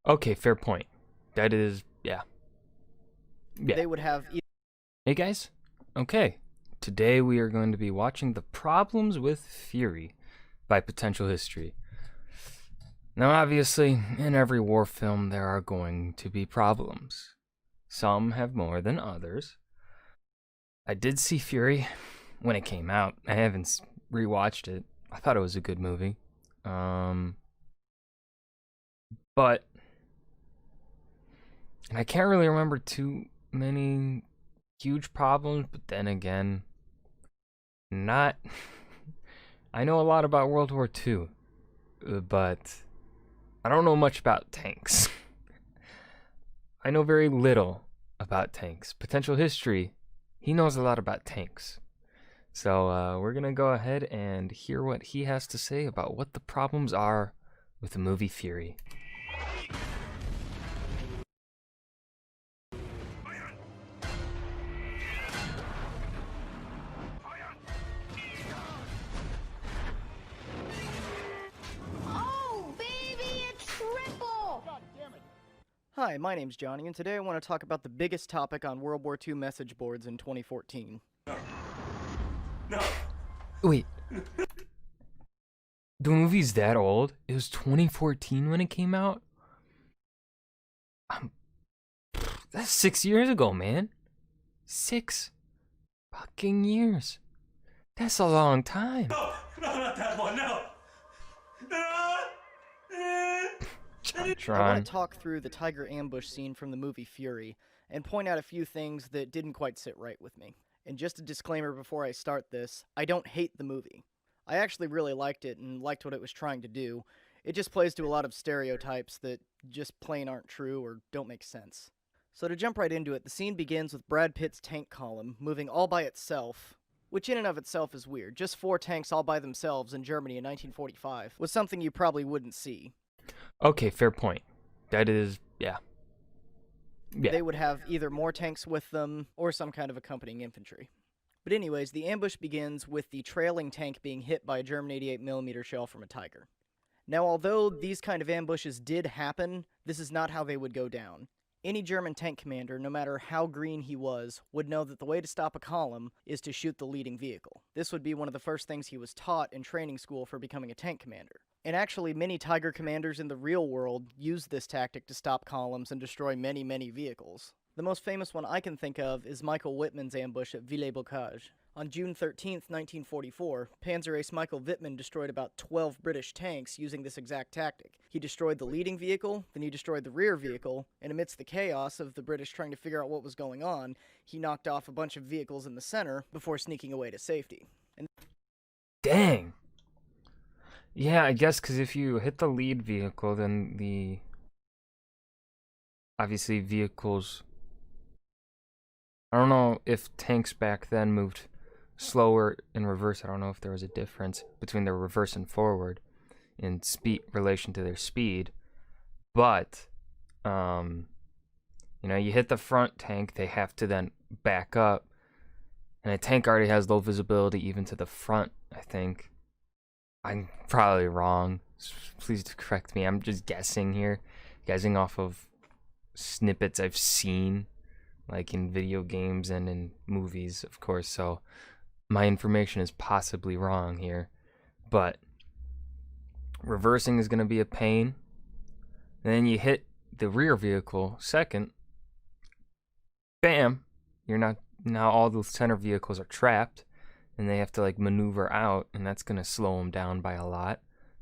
Okay, fair point. That is, yeah. Yeah. They would have Hey guys. Okay. Today we are going to be watching The Problems with Fury by Potential History. Now, obviously, in every war film, there are going to be problems. Some have more than others. I did see Fury when it came out. I haven't rewatched it. I thought it was a good movie. But I can't really remember too many huge problems, but then again, not. I know a lot about World War II, but I don't know much about tanks. I know very little about tanks. Potential History, he knows a lot about tanks. So we're going to go ahead and hear what he has to say about what the problems are with the movie Fury. Oh, baby, a triple! Hi, my name's Johnny, and today I want to talk about the biggest topic on World War II message boards in 2014. No. Wait. The movie's that old? It was 2014 when it came out? That's 6 years ago, man. 6 fucking years. That's a long time. No, not that one, no. No. I Tron. want to talk through the tiger ambush scene from the movie Fury, and point out a few things that didn't quite sit right with me. And just a disclaimer before I start this, I don't hate the movie. I actually really liked it and liked what it was trying to do. It just plays to a lot of stereotypes that just plain aren't true or don't make sense. So to jump right into it, the scene begins with Brad Pitt's tank column moving all by itself, which in and of itself is weird. Just 4 tanks all by themselves in Germany in 1945 was something you probably wouldn't see. Okay, fair point. That is, yeah. They would have either more tanks with them or some kind of accompanying infantry. But anyways, the ambush begins with the trailing tank being hit by a German 88mm shell from a Tiger. Now, although these kind of ambushes did happen, this is not how they would go down. Any German tank commander, no matter how green he was, would know that the way to stop a column is to shoot the leading vehicle. This would be one of the first things he was taught in training school for becoming a tank commander. And actually, many Tiger commanders in the real world use this tactic to stop columns and destroy many, many vehicles. The most famous one I can think of is Michael Wittmann's ambush at Villers-Bocage. On June 13, 1944, Panzer Ace Michael Wittmann destroyed about 12 British tanks using this exact tactic. He destroyed the leading vehicle, then he destroyed the rear vehicle, and amidst the chaos of the British trying to figure out what was going on, he knocked off a bunch of vehicles in the center before sneaking away to safety. Dang. Yeah, I guess because if you hit the lead vehicle, then the obviously vehicles. I don't know if tanks back then moved slower in reverse. I don't know if there was a difference between their reverse and forward in speed relation to their speed. But you hit the front tank, they have to then back up. And a tank already has low visibility even to the front, I think. I'm probably wrong. Please correct me. I'm just guessing here. Guessing off of snippets I've seen, like in video games and in movies, of course. So my information is possibly wrong here. But reversing is going to be a pain. And then you hit the rear vehicle second. Bam! You're not. Now all the center vehicles are trapped. And they have to maneuver out, and that's going to slow them down by a lot.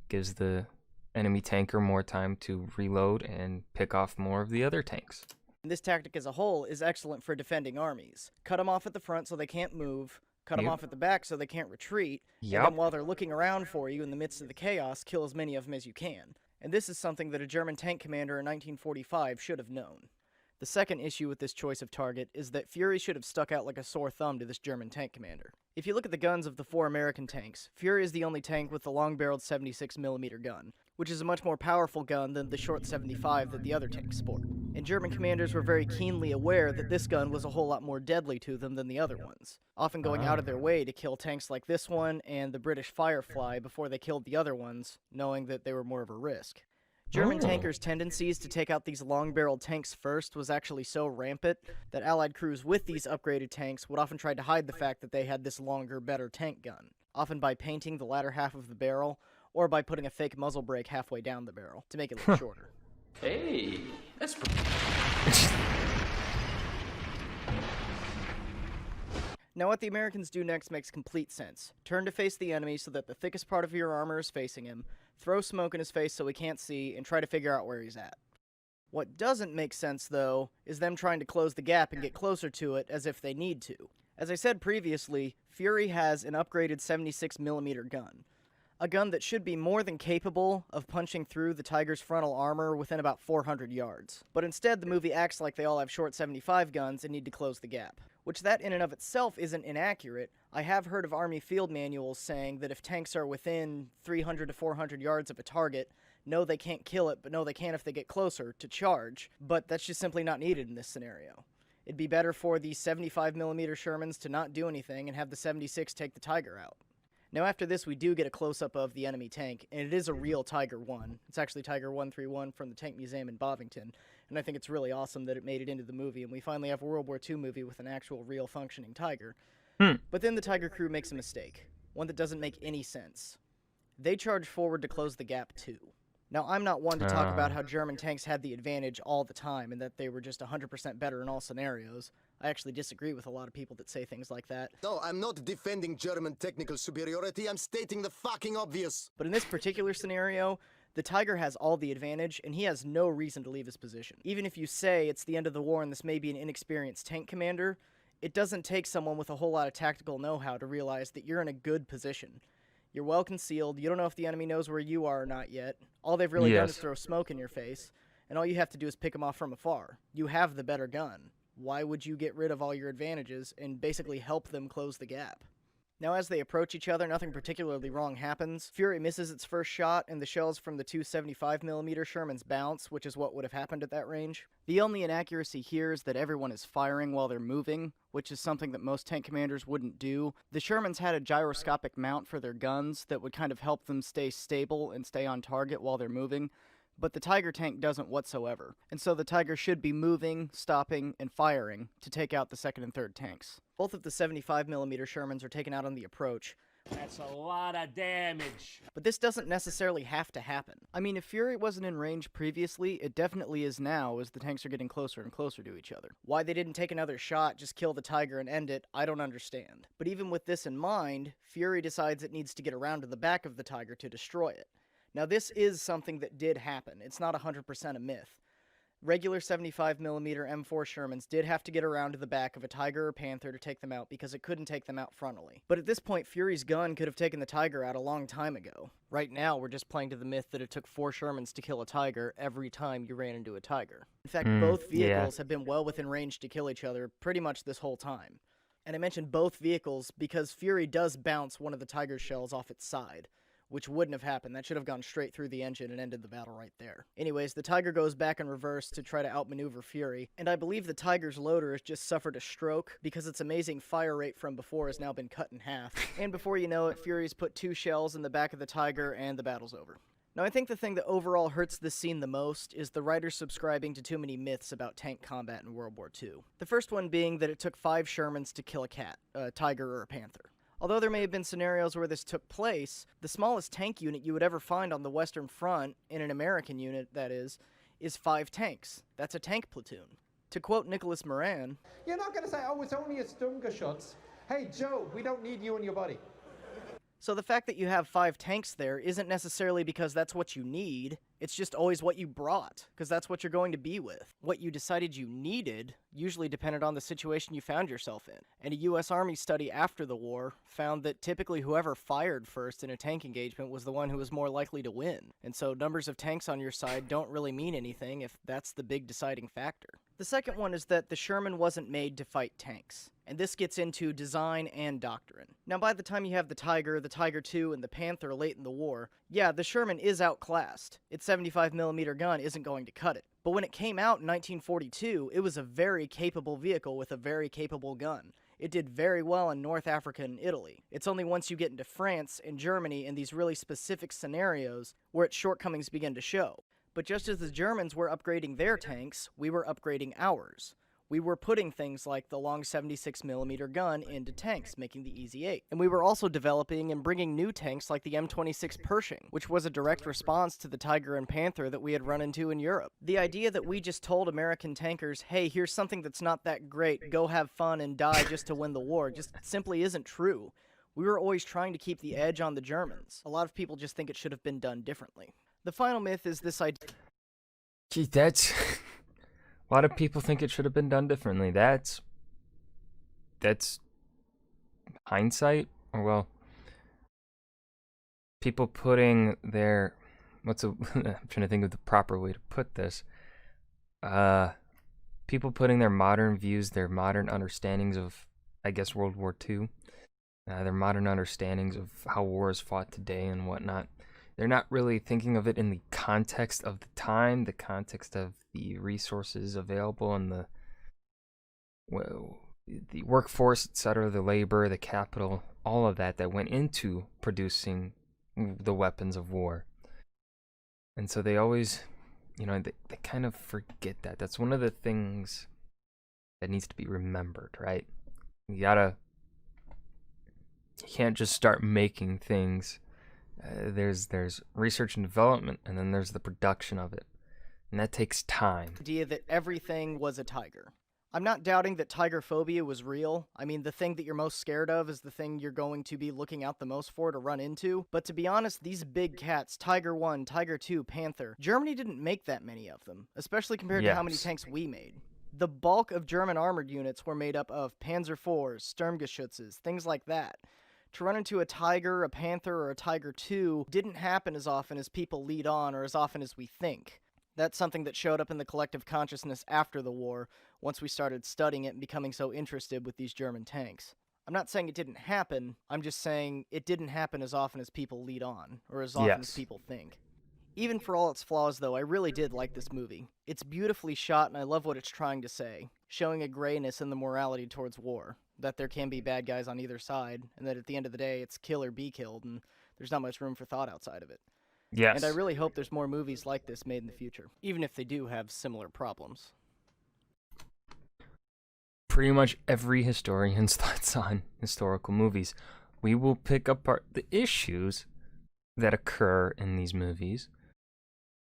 Gives the enemy tanker more time to reload and pick off more of the other tanks. This tactic as a whole is excellent for defending armies. Cut them off at the front so they can't move, cut them off at the back so they can't retreat, and then while they're looking around for you in the midst of the chaos, kill as many of them as you can. And this is something that a German tank commander in 1945 should have known. The second issue with this choice of target is that Fury should have stuck out like a sore thumb to this German tank commander. If you look at the guns of the 4 American tanks, Fury is the only tank with the long-barreled 76mm gun, which is a much more powerful gun than the short 75 that the other tanks sport. And German commanders were very keenly aware that this gun was a whole lot more deadly to them than the other ones, often going out of their way to kill tanks like this one and the British Firefly before they killed the other ones, knowing that they were more of a risk. German tankers' tendencies to take out these long-barreled tanks first was actually so rampant that Allied crews with these upgraded tanks would often try to hide the fact that they had this longer, better tank gun, often by painting the latter half of the barrel, or by putting a fake muzzle brake halfway down the barrel to make it look shorter. Hey, that's Now what the Americans do next makes complete sense. Turn to face the enemy so that the thickest part of your armor is facing him, throw smoke in his face so he can't see, and try to figure out where he's at. What doesn't make sense, though, is them trying to close the gap and get closer to it as if they need to. As I said previously, Fury has an upgraded 76mm gun. A gun that should be more than capable of punching through the Tiger's frontal armor within about 400 yards. But instead, the movie acts like they all have short 75 guns and need to close the gap. Which that in and of itself isn't inaccurate. I have heard of Army field manuals saying that if tanks are within 300 to 400 yards of a target, no, they can't kill it, but no, they can if they get closer, to charge. But that's just simply not needed in this scenario. It'd be better for the 75mm Shermans to not do anything and have the 76 take the Tiger out. Now after this, we do get a close-up of the enemy tank, and it is a real Tiger 1. It's actually Tiger 131 from the Tank Museum in Bovington, and I think it's really awesome that it made it into the movie, and we finally have a World War II movie with an actual, real, functioning Tiger. But then the Tiger crew makes a mistake, one that doesn't make any sense. They charge forward to close the gap too. Now, I'm not one to talk about how German tanks had the advantage all the time and that they were just 100% better in all scenarios. I actually disagree with a lot of people that say things like that. No, I'm not defending German technical superiority, I'm stating the fucking obvious. But in this particular scenario, the Tiger has all the advantage, and he has no reason to leave his position. Even if you say it's the end of the war and this may be an inexperienced tank commander, it doesn't take someone with a whole lot of tactical know-how to realize that you're in a good position. You're well concealed, you don't know if the enemy knows where you are or not yet. All they've really done is throw smoke in your face, and all you have to do is pick them off from afar. You have the better gun. Why would you get rid of all your advantages and basically help them close the gap? Now, as they approach each other, nothing particularly wrong happens. Fury misses its first shot, and the shells from the two 75mm Shermans bounce, which is what would have happened at that range. The only inaccuracy here is that everyone is firing while they're moving, which is something that most tank commanders wouldn't do. The Shermans had a gyroscopic mount for their guns that would kind of help them stay stable and stay on target while they're moving, but the Tiger tank doesn't whatsoever, and so the Tiger should be moving, stopping, and firing to take out the second and third tanks. Both of the 75mm Shermans are taken out on the approach. That's a lot of damage. But this doesn't necessarily have to happen. I mean, if Fury wasn't in range previously, it definitely is now as the tanks are getting closer and closer to each other. Why they didn't take another shot, just kill the Tiger and end it, I don't understand. But even with this in mind, Fury decides it needs to get around to the back of the Tiger to destroy it. Now, this is something that did happen. It's not 100% a myth. Regular 75mm M4 Shermans did have to get around to the back of a Tiger or Panther to take them out because it couldn't take them out frontally. But at this point, Fury's gun could have taken the Tiger out a long time ago. Right now, we're just playing to the myth that it took 4 Shermans to kill a Tiger every time you ran into a Tiger. In fact, both vehicles have been well within range to kill each other pretty much this whole time. And I mentioned both vehicles because Fury does bounce one of the Tiger's shells off its side, which wouldn't have happened. That should have gone straight through the engine and ended the battle right there. Anyways, the Tiger goes back in reverse to try to outmaneuver Fury, and I believe the Tiger's loader has just suffered a stroke because its amazing fire rate from before has now been cut in half. And before you know it, Fury's put 2 shells in the back of the Tiger, and the battle's over. Now, I think the thing that overall hurts this scene the most is the writers subscribing to too many myths about tank combat in World War II. The first one being that it took 5 Shermans to kill a cat, a Tiger or a Panther. Although there may have been scenarios where this took place, the smallest tank unit you would ever find on the Western Front, in an American unit, that is 5 tanks. That's a tank platoon. To quote Nicholas Moran, "You're not going to say, oh, it's only a Sturmgeschütz. Hey, Joe, we don't need you in your body." So the fact that you have 5 tanks there isn't necessarily because that's what you need, it's just always what you brought, because that's what you're going to be with. What you decided you needed usually depended on the situation you found yourself in. And a US Army study after the war found that typically whoever fired first in a tank engagement was the one who was more likely to win. And so numbers of tanks on your side don't really mean anything if that's the big deciding factor. The second one is that the Sherman wasn't made to fight tanks. And this gets into design and doctrine. Now, by the time you have the Tiger II, and the Panther late in the war, yeah, the Sherman is outclassed. Its 75mm gun isn't going to cut it. But when it came out in 1942, it was a very capable vehicle with a very capable gun. It did very well in North Africa and Italy. It's only once you get into France and Germany in these really specific scenarios where its shortcomings begin to show. But just as the Germans were upgrading their tanks, we were upgrading ours. We were putting things like the long 76mm gun into tanks, making the Easy-8. And we were also developing and bringing new tanks like the M26 Pershing, which was a direct response to the Tiger and Panther that we had run into in Europe. The idea that we just told American tankers, hey, here's something that's not that great, go have fun and die just to win the war, just simply isn't true. We were always trying to keep the edge on the Germans. A lot of people just think it should have been done differently. The final myth is this idea... Gee, that's... A lot of people think it should have been done differently. That's hindsight, or well, people putting their I'm trying to think of the proper way to put this. People putting their modern views, their modern understandings of, I guess, World War II, their modern understandings of how war is fought today and whatnot. They're not really thinking of it in the context of the time, the context of the resources available, and the workforce, etc., the labor, the capital, all of that went into producing the weapons of war. And so they always, they kind of forget that. That's one of the things that needs to be remembered, right? You can't just start making things. There's research and development, and then there's the production of it, and that takes time. Idea that everything was a tiger. I'm not doubting that tiger phobia was real. I mean, the thing that you're most scared of is the thing you're going to be looking out the most for to run into. But to be honest, these big cats, Tiger 1, Tiger 2, Panther, Germany didn't make that many of them, especially compared to how many tanks we made. The bulk of German armored units were made up of Panzer IVs, Sturmgeschützes, things like that. To run into a Tiger, a Panther, or a Tiger II didn't happen as often as people lead on or as often as we think. That's something that showed up in the collective consciousness after the war, once we started studying it and becoming so interested with these German tanks. I'm not saying it didn't happen, I'm just saying it didn't happen as often as people lead on, or as often as people think. Even for all its flaws, though, I really did like this movie. It's beautifully shot, and I love what it's trying to say, showing a grayness in the morality towards war, that there can be bad guys on either side, and that at the end of the day, it's kill or be killed, and there's not much room for thought outside of it. Yes. And I really hope there's more movies like this made in the future, even if they do have similar problems. Pretty much every historian's thoughts on historical movies. We will pick apart the issues that occur in these movies,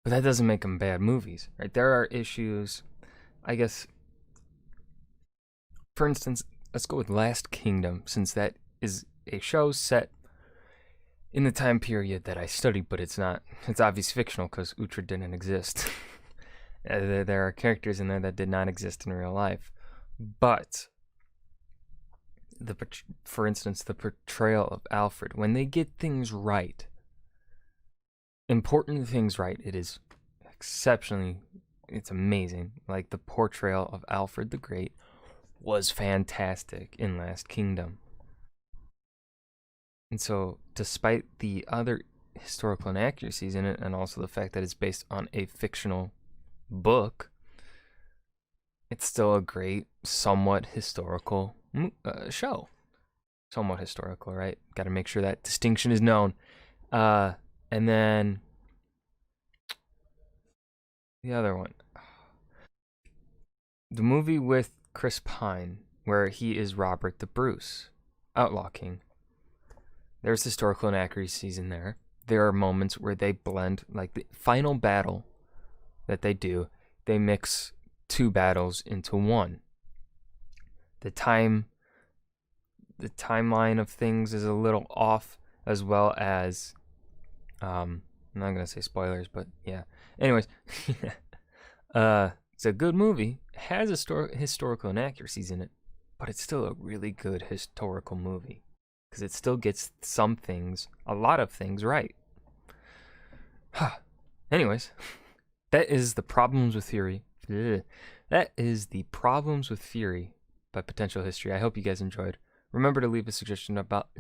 but that doesn't make them bad movies, right? There are issues, I guess, for instance, let's go with Last Kingdom, since that is a show set in the time period that I studied, but it's obviously fictional because Uhtred didn't exist. There are characters in there that did not exist in real life. But, for instance, the portrayal of Alfred, when they get things right, important things right, it is it's amazing. Like the portrayal of Alfred the Great was fantastic in Last Kingdom. And so, despite the other historical inaccuracies in it, and also the fact that it's based on a fictional book, it's still a great, somewhat historical show. Somewhat historical, right? Got to make sure that distinction is known. And then the other one, the movie with Chris Pine, where he is Robert the Bruce, Outlaw King. There's historical inaccuracies in there. There are moments where they blend, like the final battle that they do, they mix two battles into one. The timeline of things is a little off, as well as I'm not gonna say spoilers, but yeah. Anyways, it's a good movie. It has historical inaccuracies in it, but it's still a really good historical movie because it still gets a lot of things right. Anyways, that is the Problems with Theory. That is the Problems with Theory by Potential History. I hope you guys enjoyed. Remember to leave a suggestion about...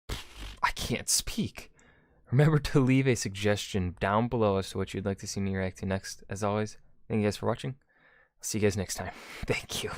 I can't speak. Remember to leave a suggestion down below as to what you'd like to see me react to next. As always, thank you guys for watching. I'll see you guys next time. Thank you.